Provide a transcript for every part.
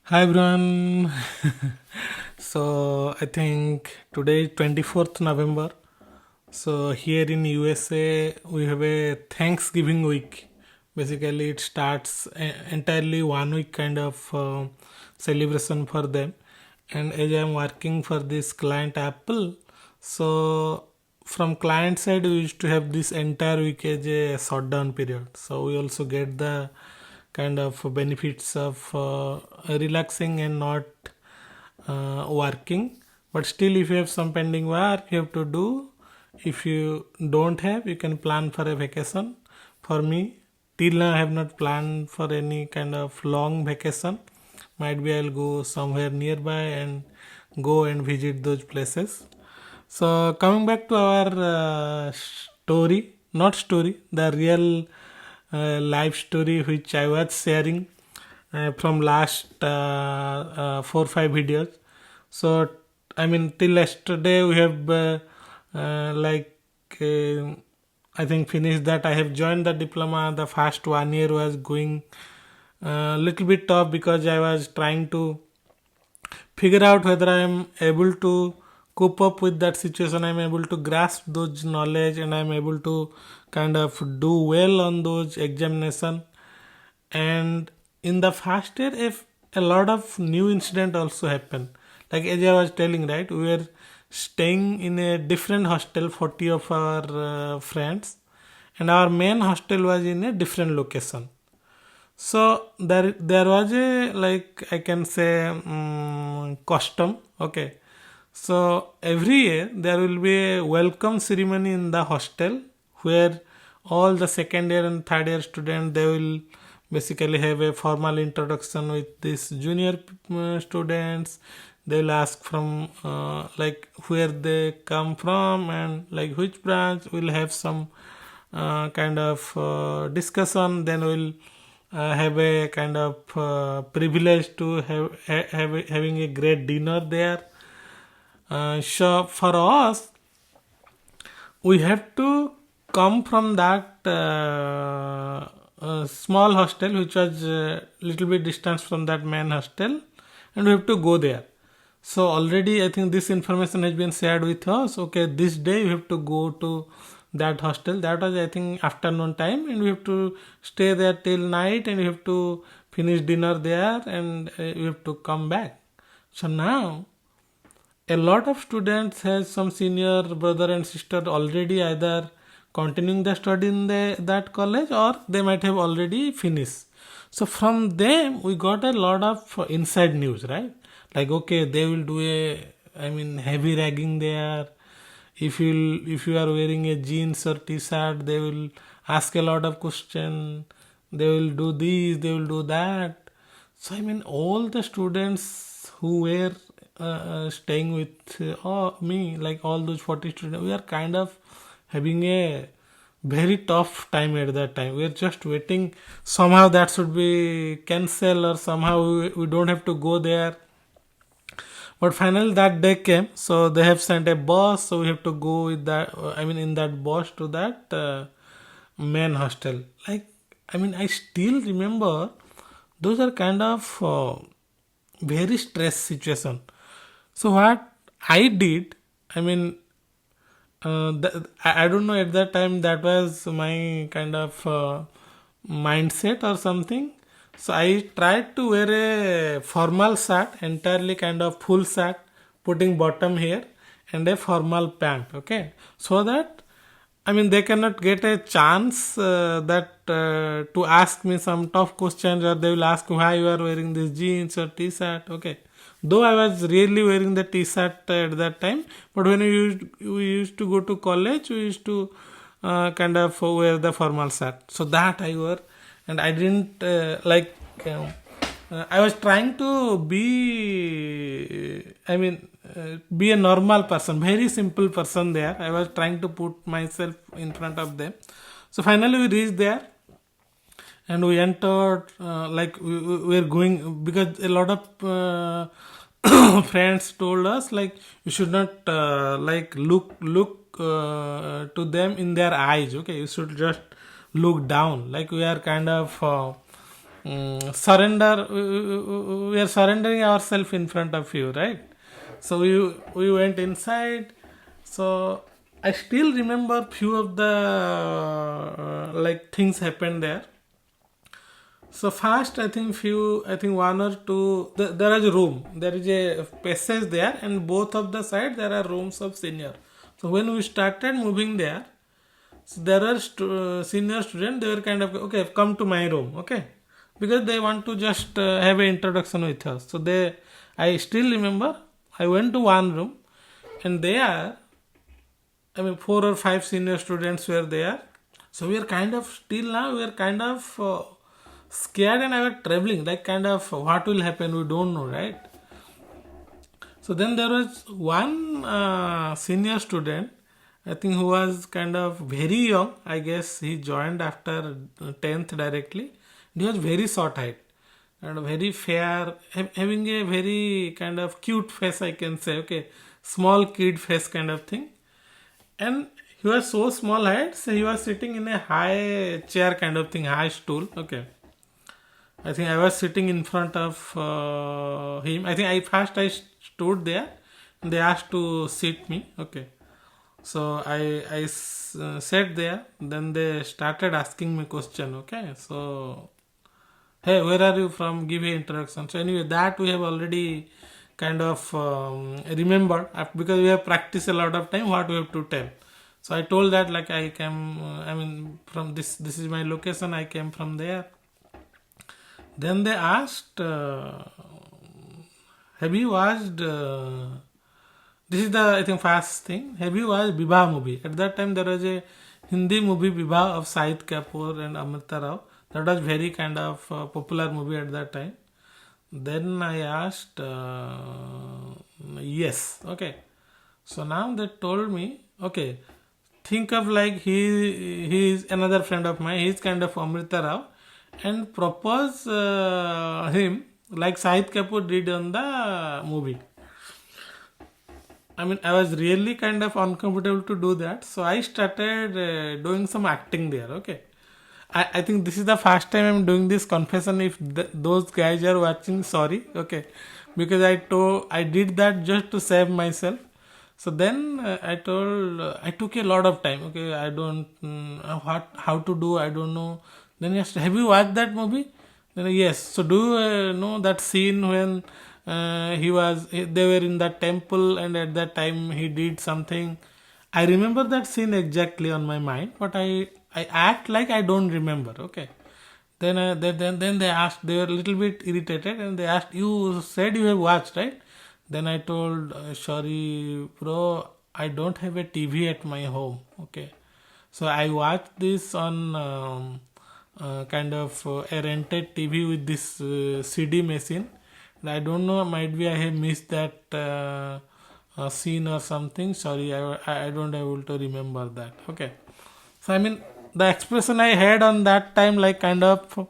Hi everyone. So I think today is 24th November. So here in USA we have a Thanksgiving week. Basically it starts entirely 1 week kind of celebration for them. And as I am working for this client Apple, so from client side we used to have this entire week as a shutdown period. So we also get the kind of benefits of relaxing and not working. But still, if you have some pending work you have to do, if you don't have, you can plan for a vacation. For me, till now I have not planned for any kind of long vacation. Might be I'll go somewhere nearby and go and visit those places. So coming back to our story, not story, the real life story which I was sharing from last 4 5 videos. So I mean till yesterday we have uh, I think finished that. I have joined the diploma. The first 1 year was going a little bit tough because I was trying to figure out whether I am able to cope up with that situation. I'm able to grasp those knowledge and I'm able to kind of do well on those examination. And in the first year, if a lot of new incident also happened, like as I was telling, right, we were staying in a different hostel, 40 of our friends, and our main hostel was in a different location. So there was a, like I can say, custom. Okay, so every year there will be a welcome ceremony in the hostel where all the second year and third year students, they will basically have a formal introduction with these junior students. They will ask from like where they come from and like which branch. Will have some kind of discussion. Then we'll have a kind of privilege to having a great dinner there. So for us, we have to come from that small hostel which was little bit distance from that main hostel, and we have to go there. So already I think this information has been shared with us. Okay, this day you have to go to that hostel. That was I think afternoon time, and we have to stay there till night, and we have to finish dinner there, and we have to come back. So now a lot of students has some senior brother and sister already either continuing the study in that college, or they might have already finished. So from them we got a lot of inside news, right? Like okay, they will do a, I mean, heavy ragging there. If you are wearing a jeans or t-shirt, they will ask a lot of question. They will do this, they will do that. So I mean, all the students who were staying with me, like all those 40 students, we are kind of having a very tough time at that time. We are just waiting somehow that should be cancelled, or somehow we don't have to go there. But finally that day came, so they have sent a bus, so we have to go with that. I mean, in that bus to that main hostel. Like, I mean, I still remember those are kind of very stress situation. So what I did, I mean, I don't know at that time that was my kind of mindset or something. So I tried to wear a formal shirt, entirely kind of full shirt, putting bottom here and a formal pant. Okay, so that I mean they cannot get a chance that to ask me some tough questions, or they will ask why you are wearing this jeans or t-shirt. Okay, though I was really wearing the t-shirt at that time, but when we used to go to college, we used to kind of wear the formal shirt. So that I wore, and I didn't I was trying to be, I mean, be a normal person, very simple person there. I was trying to put myself in front of them. So finally we reached there, and we entered, like we were going, because a lot of friends told us like you should not like look to them in their eyes. Okay, you should just look down, like we are kind of surrender. We are surrendering ourselves in front of you, right? So we went inside. So I still remember few of the like things happened there. So first, I think one or two. There is a room. There is a passage there, and both of the side there are rooms of senior. So when we started moving there, so there are senior students. They were kind of okay. Come to my room, okay, because they want to just have an introduction with us. So I still remember. I went to one room, and there, I mean, 4 or 5 senior students were there. So we are kind of still now. We are kind of scared, and I was traveling. Like kind of what will happen? We don't know, right? So then there was one senior student, I think, who was kind of very young. I guess he joined after 10th directly. He was very short height and very fair, having a very kind of cute face, I can say. Okay, small kid face kind of thing. And he was so small height, so he was sitting in a high chair kind of thing, high stool. Okay. I think I was sitting in front of him. I think I stood there, and they asked to sit me. Okay, so I sat there. Then they started asking me question. Okay, so hey, where are you from? Give your introduction. So anyway, that we have already kind of remembered because we have practiced a lot of time what we have to tell. So I told that like I came. I mean, from this is my location. I came from there. Then they asked, have you watched, this is the, I think, first thing, have you watched Vibha movie? At that time, there was a Hindi movie, Vibha, of Shahid Kapoor and Amrita Rao. That was very kind of popular movie at that time. Then I asked, yes, okay. So now they told me, okay, think of like he is another friend of mine, he is kind of Amrita Rao, and propose him like Shahid Kapoor did on the movie. I mean, I was really kind of uncomfortable to do that, so I started doing some acting there. Okay, I think this is the first time I'm doing this confession. If those guys are watching, sorry. Okay, because I did that just to save myself. So then I took a lot of time. Okay, I don't how to do. I don't know. Then he asked, have you watched that movie? Then yes. So do you know that scene when they were in that temple, and at that time he did something? I remember that scene exactly on my mind, but I act like I don't remember. Okay. Then then they asked. They were a little bit irritated, and they asked, you said you have watched, right? Then I told, sorry, bro, I don't have a TV at my home. Okay. So I watched this on kind of a rented TV with this CD machine. And I don't know, might be I have missed that scene or something. Sorry, I don't able to remember that. Okay. So I mean, the expression I had on that time, like kind of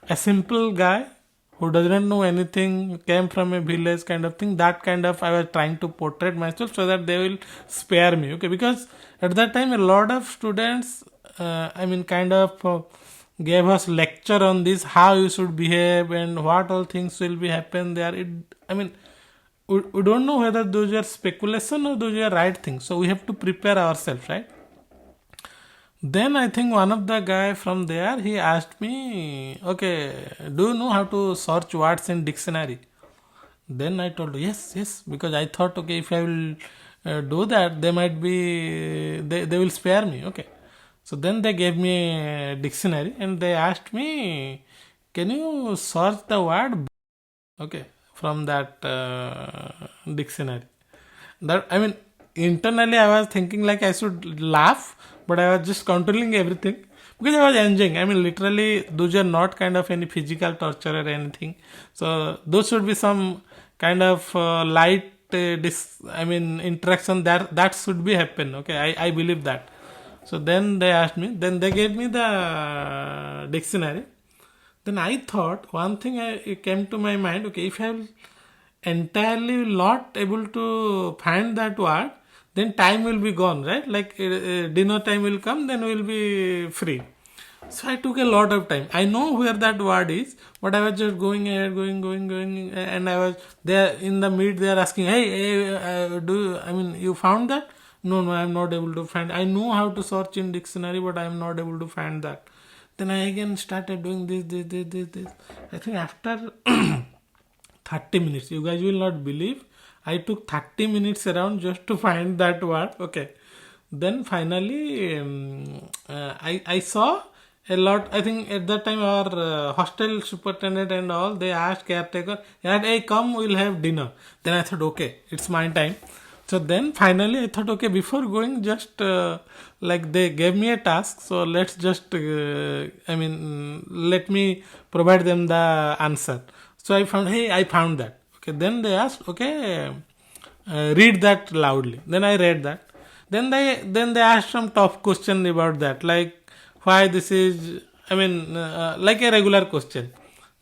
a simple guy who doesn't know anything, came from a village kind of thing, that kind of I was trying to portray myself so that they will spare me. Okay, because at that time a lot of students I mean kind of gave us lecture on this, how you should behave and what all things will be happen there. I mean, we don't know whether those are speculation or those are right things, so we have to prepare ourselves, right? Then I think one of the guy from there, he asked me, okay, do you know how to search words in dictionary? Then I told, yes, because I thought, okay, if I will do that, they might be, they will spare me. Okay. So then they gave me a dictionary, and they asked me, can you search the word, okay, from that dictionary? That, I mean, internally I was thinking like I should laugh, but I was just controlling everything because I was enjoying. I mean, literally, those are not kind of any physical torture or anything. So those should be some kind of light, interaction that should be happen. Okay, I believe that. So then they asked me. Then they gave me the dictionary. Then I thought one thing it came to my mind. Okay, if I am entirely not able to find that word, then time will be gone, right? Like dinner time will come, then we'll be free. So I took a lot of time. I know where that word is, but I was just going ahead, going, and I was there in the mid. They are asking, "Hey, you found that?" No, I'm not able to find. I know how to search in dictionary, but I am not able to find that. Then I again started doing this. I think after 30 minutes, you guys will not believe, I took 30 minutes around just to find that word. Okay. Then finally, I saw a lot. I think at that time our hostel superintendent and all, they asked caretaker, "Hey, come, we'll have dinner." Then I thought, okay, it's my time. So then finally I thought, okay, before going, just like they gave me a task, so let's just, let me provide them the answer. So I found, hey, I found that. Okay, then they asked, okay, read that loudly. Then I read that. Then they asked some tough question about that, like why this is. Like a regular question.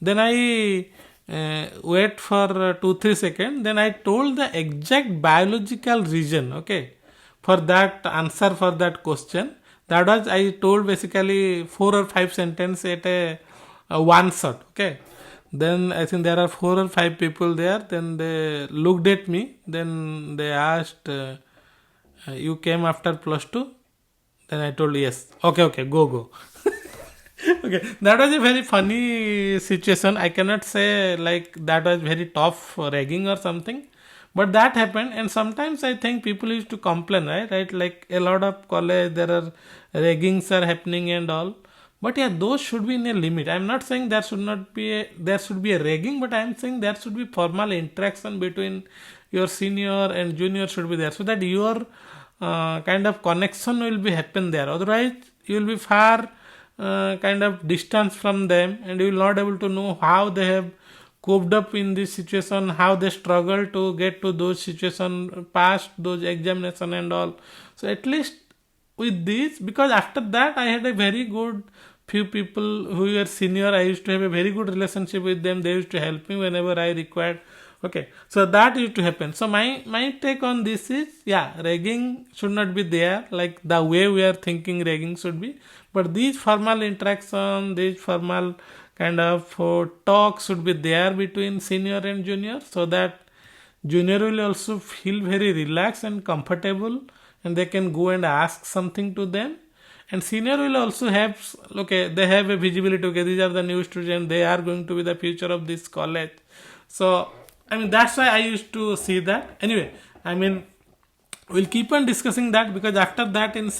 Then I wait for 2-3 seconds. Then I told the exact biological reason. Okay, for that answer for that question. That was, I told basically 4 or 5 sentences at a one shot. Okay. Then I think there are 4 or 5 people there. Then they looked at me. Then they asked, "You came after plus two?" Then I told yes. Okay, go. Okay, that was a very funny situation. I cannot say like that was very tough ragging or something, but that happened. And sometimes I think people used to complain, right? Like a lot of college, there are raggings are happening and all. But yeah, those should be in a limit. I'm not saying there should be a ragging, but I'm saying there should be formal interaction between your senior and junior should be there, so that your kind of connection will be happen there. Otherwise, you will be far kind of distance from them, and you will not able to know how they have coped up in this situation, how they struggle to get to those situation, past those examination and all. So at least with this, because after that I had a very good few people who were senior. I used to have a very good relationship with them. They used to help me whenever I required. Okay, so that used to happen. So my take on this is, yeah, ragging should not be there like the way we are thinking ragging should be, but these formal interaction, these formal kind of talk should be there between senior and junior, so that junior will also feel very relaxed and comfortable, and they can go and ask something to them. And senior will also have, okay, they have a visibility, okay, these are the new students, they are going to be the future of this college. So that's why I used to see that. Anyway, we'll keep on discussing that, because after that in